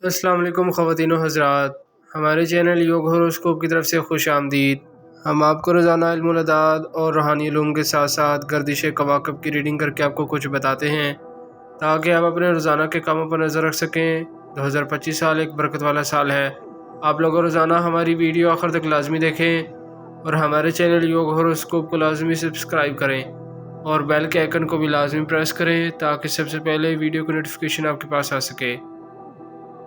السلام علیکم خواتین و حضرات، ہمارے چینل یوگ ہوروسکوپ کی طرف سے خوش آمدید۔ ہم آپ کو روزانہ علم الاعداد اور روحانی علوم کے ساتھ ساتھ گردش کواکب کی ریڈنگ کر کے آپ کو کچھ بتاتے ہیں تاکہ آپ اپنے روزانہ کے کاموں پر نظر رکھ سکیں۔ 2025 سال ایک برکت والا سال ہے۔ آپ لوگ روزانہ ہماری ویڈیو آخر تک لازمی دیکھیں اور ہمارے چینل یوگ ہوروسکوپ کو لازمی سبسکرائب کریں اور بیل کے آئیکن کو بھی لازمی پریس کریں تاکہ سب سے پہلے ویڈیو کی نوٹیفیکیشن آپ کے پاس آ سکے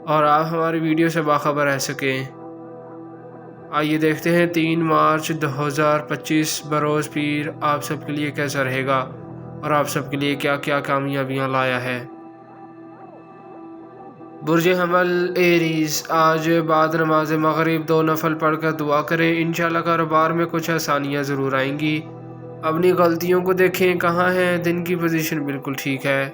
اور آپ ہماری ویڈیو سے باخبر رہ سکیں۔ آئیے دیکھتے ہیں 3 مارچ 2025 بروز پیر آپ سب کے لیے کیسا رہے گا اور آپ سب کے لیے کیا کیا کامیابیاں لایا ہے۔ برج حمل ایریز، آج بعد نماز مغرب 2 نفل پڑھ کر دعا کریں، انشاءاللہ کاروبار میں کچھ آسانیاں ضرور آئیں گی۔ اپنی غلطیوں کو دیکھیں کہاں ہیں، دن کی پوزیشن بالکل ٹھیک ہے۔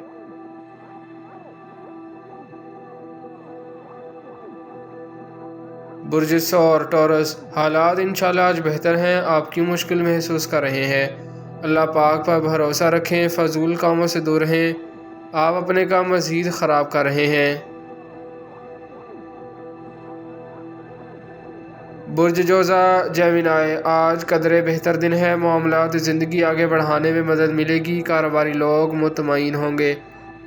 برج ثور ٹورس، حالات انشاءاللہ آج بہتر ہیں، آپ کی مشکل محسوس کر رہے ہیں۔ اللہ پاک پر بھروسہ رکھیں، فضول کاموں سے دور رہیں، آپ اپنے کام مزید خراب کر رہے ہیں۔ برج جوزا جیمنائی، آج قدرے بہتر دن ہے، معاملات زندگی آگے بڑھانے میں مدد ملے گی، کاروباری لوگ مطمئن ہوں گے۔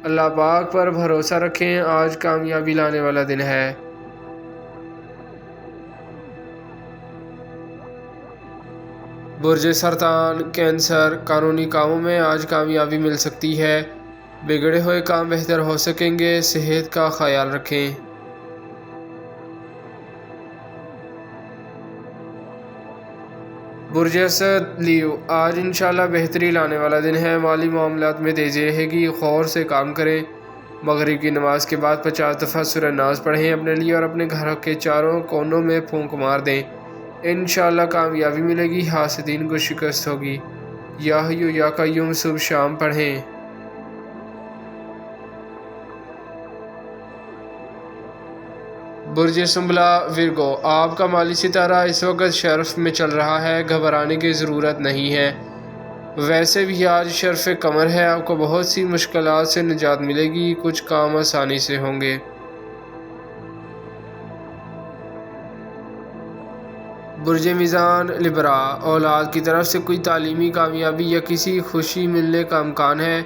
اللہ پاک پر بھروسہ رکھیں، آج کامیابی لانے والا دن ہے۔ برج سرطان کینسر، قانونی کاموں میں آج کامیابی مل سکتی ہے، بگڑے ہوئے کام بہتر ہو سکیں گے، صحت کا خیال رکھیں۔ برج اسد لیو، آج انشاءاللہ بہتری لانے والا دن ہے، مالی معاملات میں تیزی رہے گی، غور سے کام کریں۔ مغرب کی نماز کے بعد 50 دفعہ سورہ ناز پڑھیں، اپنے لیے اور اپنے گھر کے چاروں کونوں میں پھونک مار دیں، انشاءاللہ کامیابی ملے گی، حاسدین کو شکست ہوگی۔ یا حیو یا قیوم صبح شام پڑھیں۔ برج سنبلا ورگو، آپ کا مالی ستارہ اس وقت شرف میں چل رہا ہے، گھبرانے کی ضرورت نہیں ہے، ویسے بھی آج شرف قمر ہے، آپ کو بہت سی مشکلات سے نجات ملے گی، کچھ کام آسانی سے ہوں گے۔ برج میزان لبرا، اولاد کی طرف سے کوئی تعلیمی کامیابی یا کسی خوشی ملنے کا امکان ہے،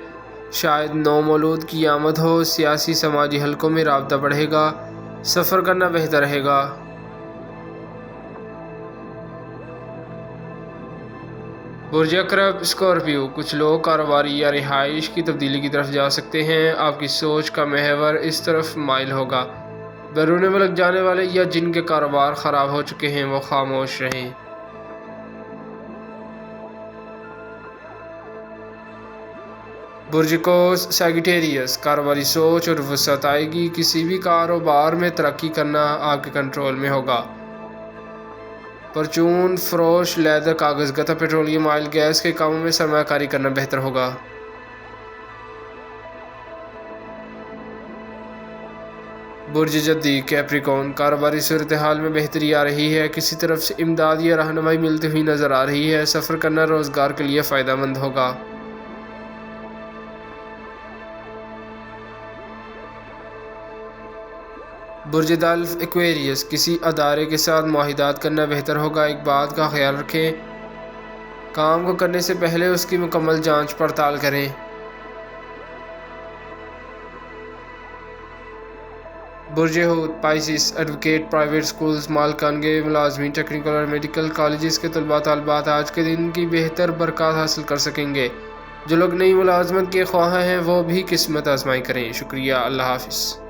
شاید نو مولود کی آمد ہو، سیاسی سماجی حلقوں میں رابطہ بڑھے گا، سفر کرنا بہتر رہے گا۔ برج عقرب اسکارپیو، کچھ لوگ کاروباری یا رہائش کی تبدیلی کی طرف جا سکتے ہیں، آپ کی سوچ کا محور اس طرف مائل ہوگا، بیرون ملک جانے والے یا جن کے کاروبار خراب ہو چکے ہیں وہ خاموش رہیں۔ برج قوس سیگیٹیریس، کاروباری سوچ اور وسعت آئے گی، کسی بھی کاروبار میں ترقی کرنا آپ کے کنٹرول میں ہوگا۔ پرچون فروش، لیدر، کاغذ گتا، پیٹرولیم، آئل گیس کے کاموں میں سرمایہ کاری کرنا بہتر ہوگا۔ برج جدی کیپریکون، کاروباری صورتحال میں بہتری آ رہی ہے، کسی طرف سے امداد یا رہنمائی ملتی ہوئی نظر آ رہی ہے، سفر کرنا روزگار کے لیے فائدہ مند ہوگا۔ برج دلف ایکویریس، کسی ادارے کے ساتھ معاہدات کرنا بہتر ہوگا، ایک بات کا خیال رکھیں، کام کو کرنے سے پہلے اس کی مکمل جانچ پڑتال کریں۔ برج حوت پائسس، ایڈوکیٹ، پرائیویٹ سکولز مالکان کے ملازمین، ٹیکنیکل اور میڈیکل کالجز کے طلباء طالبات آج کے دن کی بہتر برکات حاصل کر سکیں گے، جو لوگ نئی ملازمت کے خواہاں ہیں وہ بھی قسمت آزمائی کریں۔ شکریہ، اللہ حافظ۔